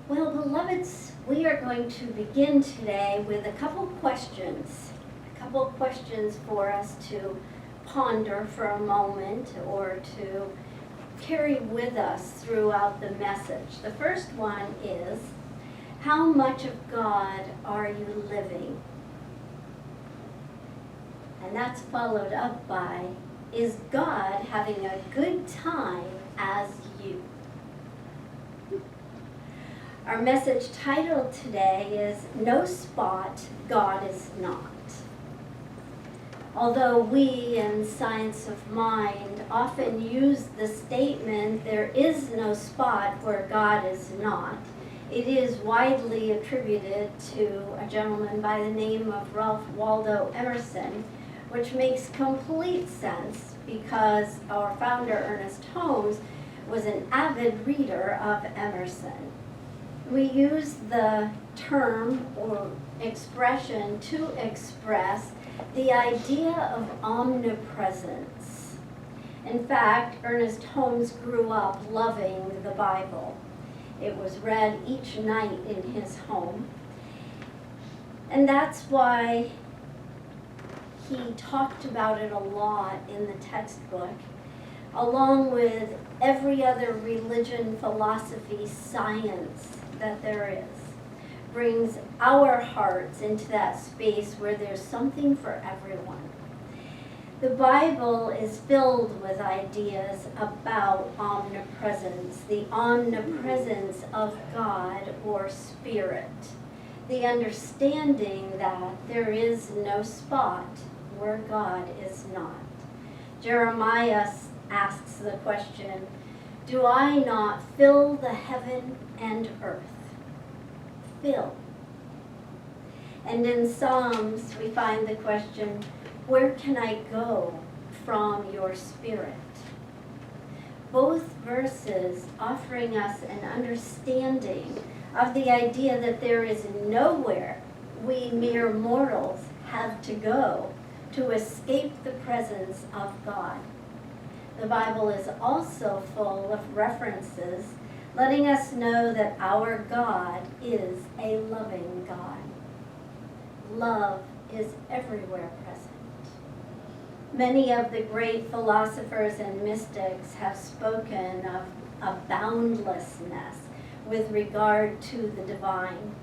Well, beloveds, we are going to begin today with a couple questions for us to ponder for a moment or to carry with us throughout the message. The first one is, how much of God are you living? And that's followed up by, is God having a good time as you? Our message title today is No Spot, God is Not. Although we in Science of Mind often use the statement, there is no spot where God is not, it is widely attributed to a gentleman by the name of Ralph Waldo Emerson, which makes complete sense because our founder, Ernest Holmes, was an avid reader of Emerson. We use the term or expression to express the idea of omnipresence. In fact, Ernest Holmes grew up loving the Bible. It was read each night in his home. And that's why he talked about it a lot in the textbook, along with every other religion, philosophy, science that there is. Brings our hearts into that space where there's something for everyone. The Bible is filled with ideas about omnipresence, the omnipresence of God or Spirit, the understanding that there is no spot where God is not. Jeremiah asks the question, do I not fill the heaven and earth? Fill. And in Psalms, we find the question, where can I go from your Spirit? Both verses offering us an understanding of the idea that there is nowhere we mere mortals have to go to escape the presence of God. The Bible is also full of references letting us know that our God is a loving God. Love is everywhere present. Many of the great philosophers and mystics have spoken of a boundlessness with regard to the divine.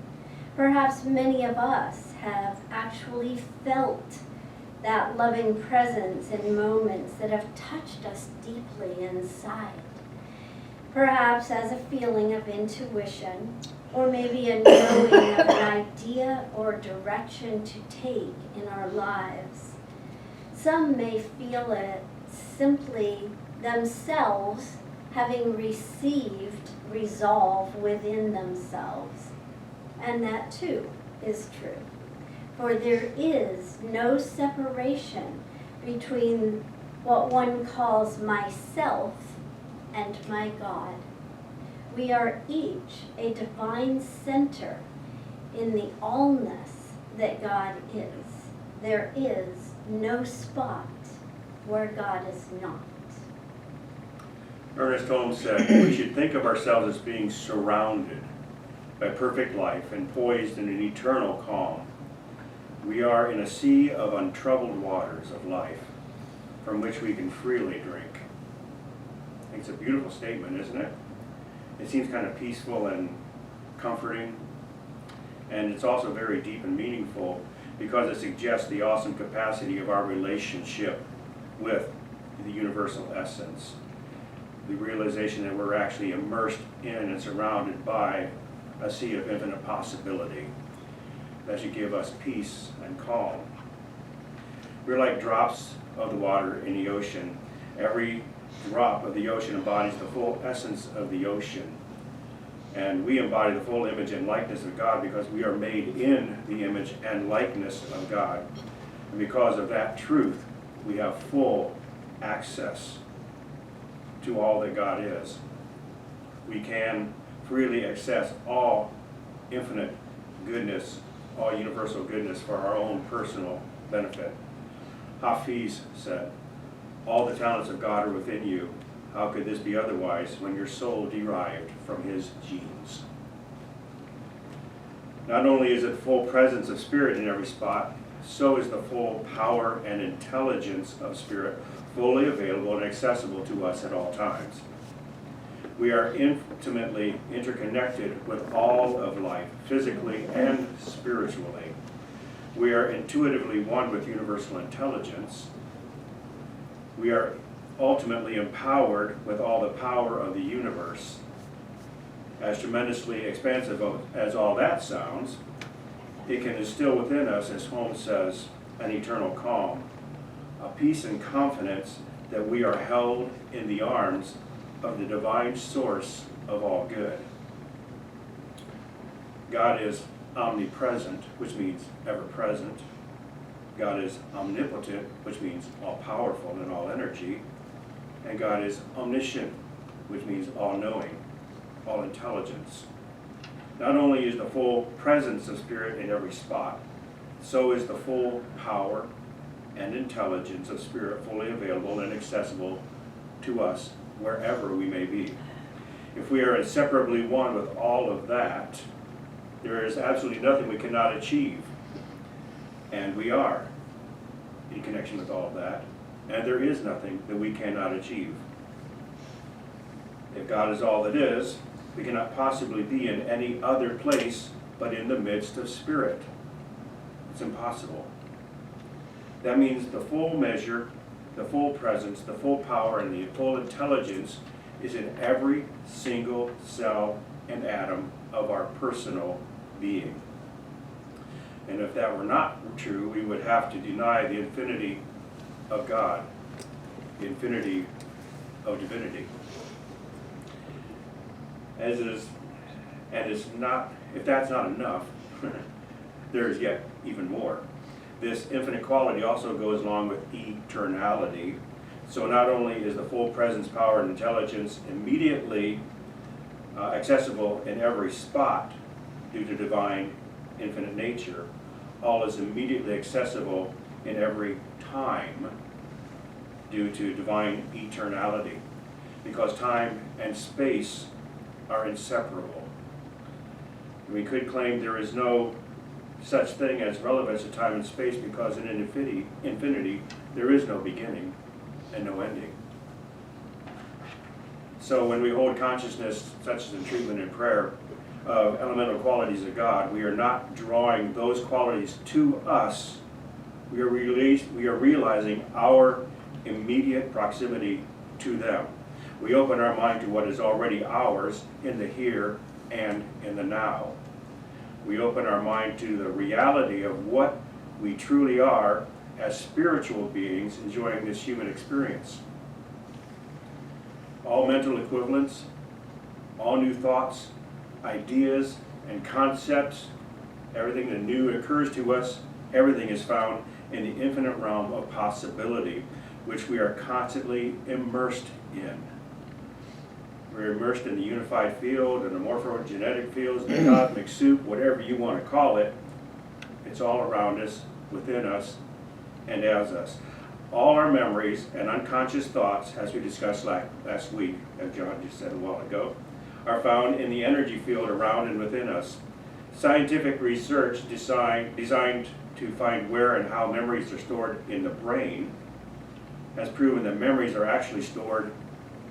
Perhaps many of us have actually felt that loving presence in moments that have touched us deeply inside. Perhaps as a feeling of intuition, or maybe a knowing of an idea or direction to take in our lives. Some may feel it simply themselves having received resolve within themselves. And that too is true. For there is no separation between what one calls myself and my God. We are each a divine center in the allness that God is. There is no spot where God is not. Ernest Holmes said, we should think of ourselves as being surrounded by perfect life and poised in an eternal calm. We are in a sea of untroubled waters of life from which we can freely drink. I think it's a beautiful statement, isn't it? It seems kind of peaceful and comforting, and it's also very deep and meaningful because it suggests the awesome capacity of our relationship with the universal essence. The realization that we're actually immersed in and surrounded by a sea of infinite possibility that should give us peace and calm. We're like drops of the water in the ocean. Every drop of the ocean embodies the full essence of the ocean. And we embody the full image and likeness of God because we are made in the image and likeness of God. And because of that truth, we have full access to all that God is. We can freely access all infinite goodness, all universal goodness for our own personal benefit. Hafiz said, all the talents of God are within you. How could this be otherwise when your soul derived from his genes? Not only is it full presence of Spirit in every spot, so is the full power and intelligence of Spirit fully available and accessible to us at all times. We are intimately interconnected with all of life, physically and spiritually. We are intuitively one with universal intelligence. We are ultimately empowered with all the power of the universe. As tremendously expansive as all that sounds, it can instill within us, as Holmes says, an eternal calm, a peace and confidence that we are held in the arms of the divine source of all good. God is omnipresent, which means ever-present. God is omnipotent, which means all-powerful and all energy. And God is omniscient, which means all-knowing, all-intelligence. Not only is the full presence of Spirit in every spot, so is the full power and intelligence of Spirit fully available and accessible to us wherever we may be. If we are inseparably one with all of that, there is absolutely nothing we cannot achieve. And we are in connection with all of that. And there is nothing that we cannot achieve. If God is all that is, we cannot possibly be in any other place but in the midst of Spirit. It's impossible. That means the full measure, the full presence, the full power, and the full intelligence is in every single cell and atom of our personal being. And if that were not true, we would have to deny the infinity of God, the infinity of divinity. If that's not enough, there is yet even more. This infinite quality also goes along with eternality. So not only is the full presence, power, and intelligence immediately accessible in every spot due to divine infinite nature, all is immediately accessible in every time due to divine eternality, because time and space are inseparable. We could claim there is no such thing as relevance of time and space, because in infinity there is no beginning and no ending. So when we hold consciousness, such as in treatment and prayer, of elemental qualities of God, we are not drawing those qualities to us. We are realizing our immediate proximity to them. We open our mind to what is already ours in the here and in the now. We open our mind to the reality of what we truly are as spiritual beings enjoying this human experience. All mental equivalents, all new thoughts, ideas, and concepts, everything that new occurs to us, everything is found in the infinite realm of possibility, which we are constantly immersed in. We're immersed in the unified field, and the morphogenetic fields, the cosmic soup, whatever you want to call it. It's all around us, within us, and as us. All our memories and unconscious thoughts, as we discussed last week, as John just said a while ago, are found in the energy field around and within us. Scientific research designed to find where and how memories are stored in the brain has proven that memories are actually stored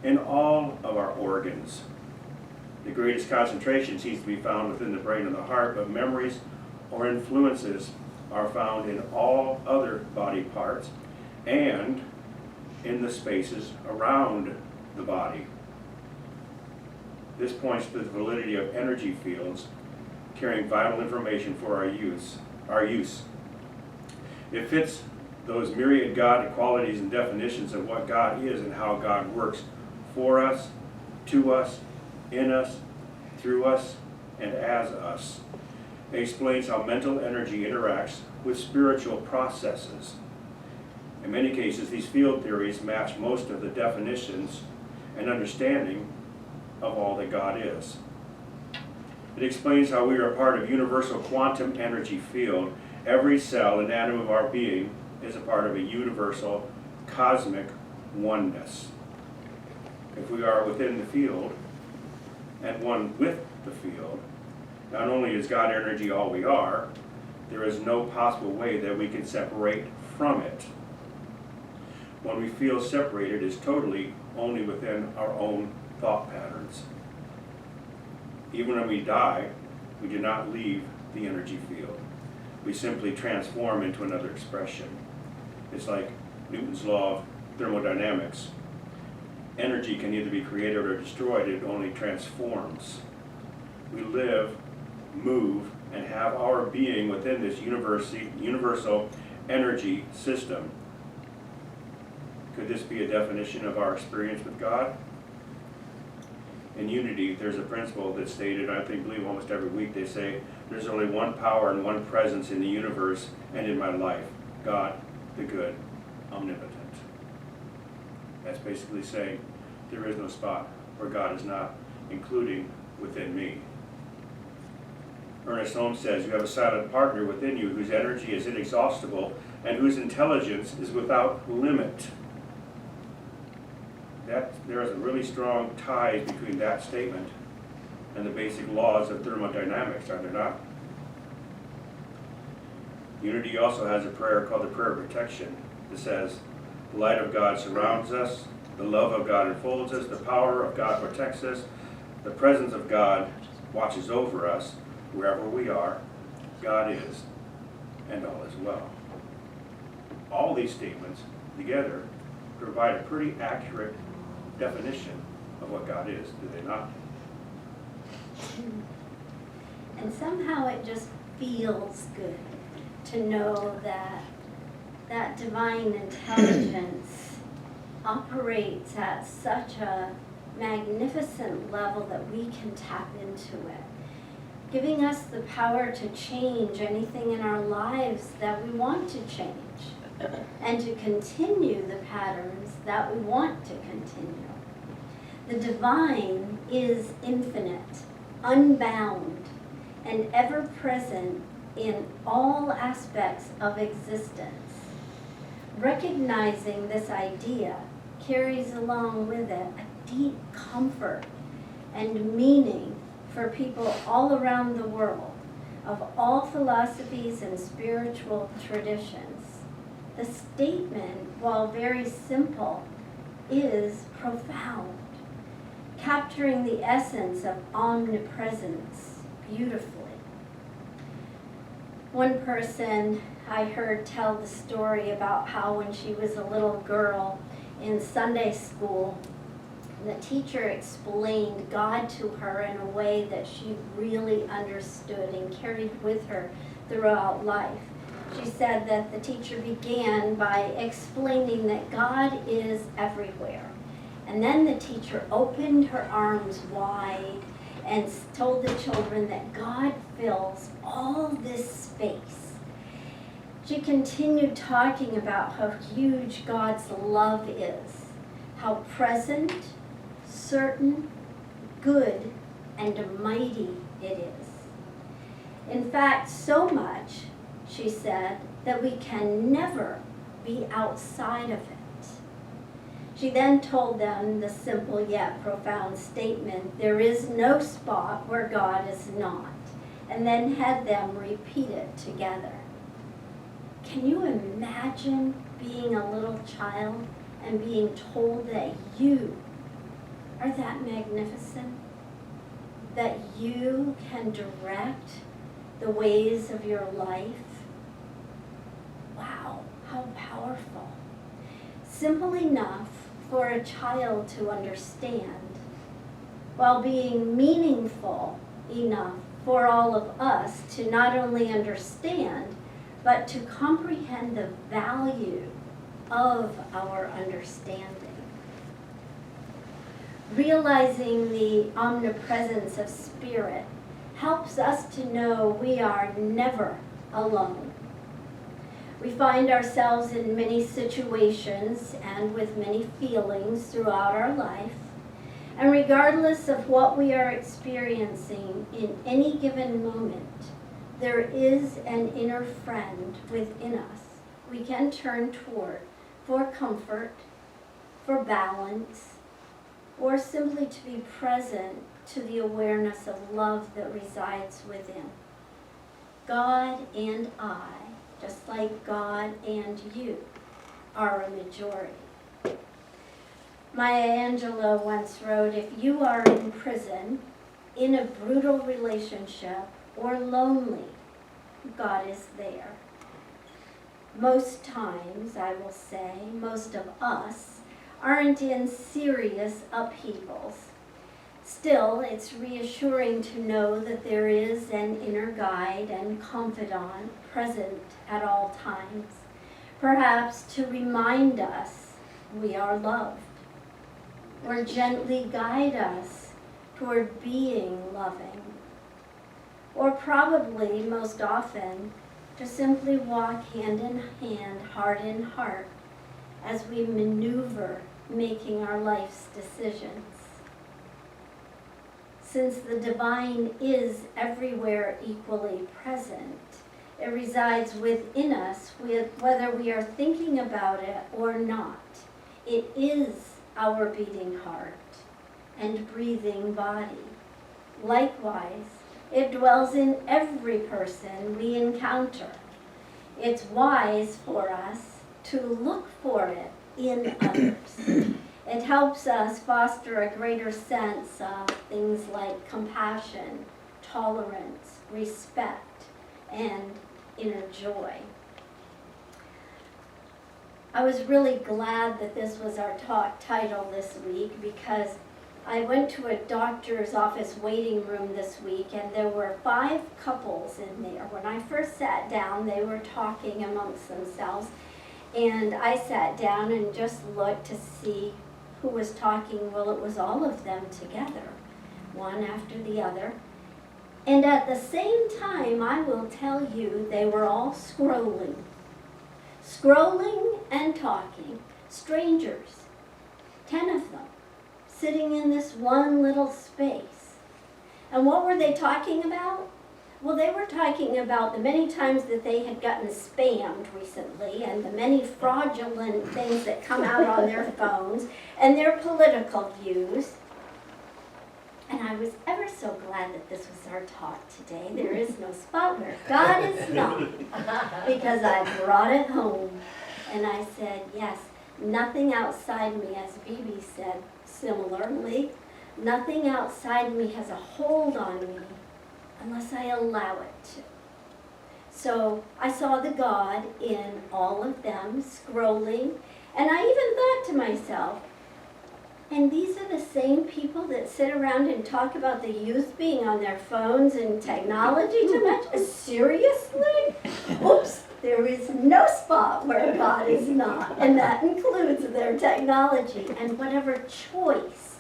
in all of our organs. The greatest concentration seems to be found within the brain and the heart, but memories or influences are found in all other body parts and in the spaces around the body. This points to the validity of energy fields carrying vital information for our use. It fits those myriad God qualities and definitions of what God is and how God works for us, to us, in us, through us, and as us. It explains how mental energy interacts with spiritual processes. In many cases, these field theories match most of the definitions and understanding of all that God is. It explains how we are a part of universal quantum energy field. Every cell and atom of our being is a part of a universal cosmic oneness. If we are within the field and one with the field, Not only is God energy all we are, there is no possible way that we can separate from it. When we feel separated, is totally only within our own thought patterns. Even when we die, we do not leave the energy field. We simply transform into another expression. It's like Newton's law of thermodynamics. Energy can either be created or destroyed, it only transforms. We live, move, and have our being within this universal energy system. Could this be a definition of our experience with God? In Unity, there's a principle that's stated, I believe almost every week, they say, there's only one power and one presence in the universe and in my life, God, the good, omnipotent. That's basically saying there is no spot where God is not including within me. Ernest Holmes says, you have a silent partner within you whose energy is inexhaustible and whose intelligence is without limit. There is a really strong tie between that statement and the basic laws of thermodynamics, are there not? Unity also has a prayer called the prayer of protection that says, the light of God surrounds us, the love of God enfolds us, the power of God protects us, the presence of God watches over us. Wherever we are, God is, and all is well. All these statements together provide a pretty accurate definition of what God is, do they not? And somehow it just feels good to know that that divine intelligence operates at such a magnificent level that we can tap into it, giving us the power to change anything in our lives that we want to change, and to continue the patterns that we want to continue. The divine is infinite, unbound, and ever present in all aspects of existence. Recognizing this idea carries along with it a deep comfort and meaning for people all around the world, of all philosophies and spiritual traditions. The statement, while very simple, is profound, capturing the essence of omnipresence beautifully. One person I heard tell the story about how when she was a little girl in Sunday school, the teacher explained God to her in a way that she really understood and carried with her throughout life. She said that the teacher began by explaining that God is everywhere. And then the teacher opened her arms wide and told the children that God fills all this space. She continued talking about how huge God's love is, how present, certain, good, and mighty it is. In fact, so much, she said, that we can never be outside of it. She then told them the simple yet profound statement, there is no spot where God is not, and then had them repeat it together. Can you imagine being a little child and being told that you are that magnificent, that you can direct the ways of your life? Wow, how powerful. Simple enough for a child to understand, while being meaningful enough for all of us to not only understand, but to comprehend the value of our understanding. Realizing the omnipresence of Spirit helps us to know we are never alone. We find ourselves in many situations and with many feelings throughout our life, and regardless of what we are experiencing in any given moment, there is an inner friend within us we can turn toward for comfort, for balance, or simply to be present to the awareness of love that resides within. God and I, just like God and you, are a majority. Maya Angelou once wrote, if you are in prison, in a brutal relationship, or lonely, God is there. Most times, I will say, most of us aren't in serious upheavals. Still, it's reassuring to know that there is an inner guide and confidant present at all times, perhaps to remind us we are loved, or gently guide us toward being loving, or probably most often to simply walk hand in hand, heart in heart, as we maneuver making our life's decisions. Since the divine is everywhere equally present, it resides within us whether we are thinking about it or not. It is our beating heart and breathing body. Likewise, it dwells in every person we encounter. It's wise for us to look for it in others. It helps us foster a greater sense of things like compassion, tolerance, respect, and inner joy. I was really glad that this was our talk title this week because I went to a doctor's office waiting room this week and there were 5 couples in there. When I first sat down, they were talking amongst themselves, and I sat down and just looked to see who was talking. Well, it was all of them together, one after the other. And at the same time, I will tell you, they were all scrolling and talking, strangers, 10 of them, sitting in this one little space. And what were they talking about? Well, they were talking about the many times that they had gotten spammed recently and the many fraudulent things that come out on their phones and their political views. And I was ever so glad that this was our talk today. There is no spot where God is not, because I brought it home. And I said, yes, nothing outside me, as Bibi said similarly, nothing outside me has a hold on me unless I allow it to. So I saw the God in all of them scrolling, and I even thought to myself, and these are the same people that sit around and talk about the youth being on their phones and technology too much? Seriously? Oops, there is no spot where God is not, and that includes their technology and whatever choice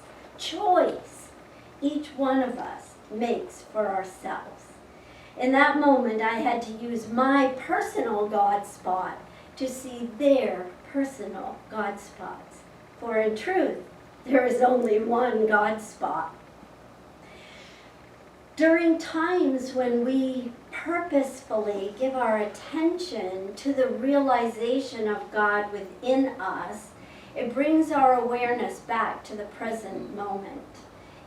each one of us makes for ourselves. In that moment, I had to use my personal God spot to see their personal God spots. For in truth, there is only one God spot. During times when we purposefully give our attention to the realization of God within us, it brings our awareness back to the present moment.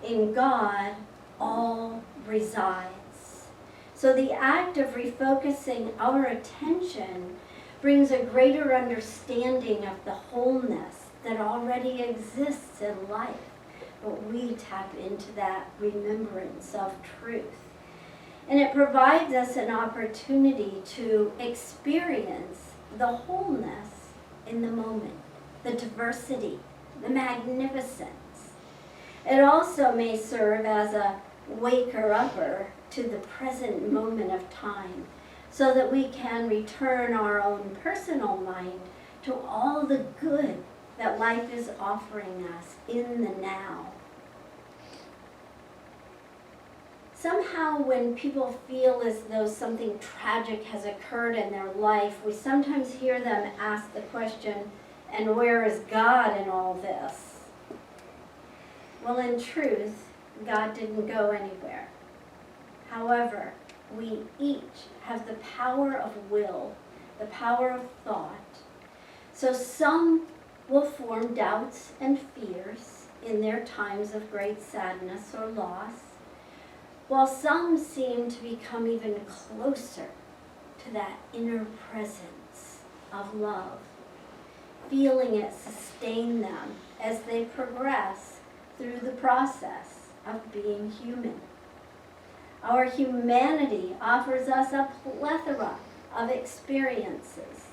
In God, all resides. So the act of refocusing our attention brings a greater understanding of the wholeness that already exists in life. But we tap into that remembrance of truth. And it provides us an opportunity to experience the wholeness in the moment, the diversity, the magnificence. It also may serve as a waker-upper to the present moment of time, so that we can return our own personal mind to all the good that life is offering us in the now. Somehow when people feel as though something tragic has occurred in their life, we sometimes hear them ask the question, and where is God in all this? Well, in truth, God didn't go anywhere. However, we each have the power of will, the power of thought. So some will form doubts and fears in their times of great sadness or loss, while some seem to become even closer to that inner presence of love, feeling it sustain them as they progress through the process of being human. Our humanity offers us a plethora of experiences.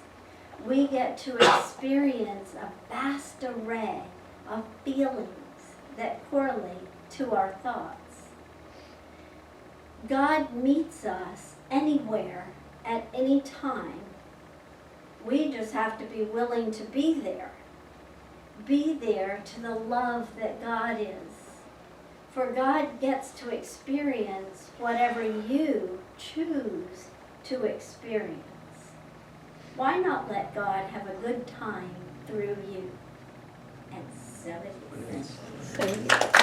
We get to experience a vast array of feelings that correlate to our thoughts. God meets us anywhere at any time. We just have to be willing to be there. Be there to the love that God is. For God gets to experience whatever you choose to experience. Why not let God have a good time through you? And so it is. So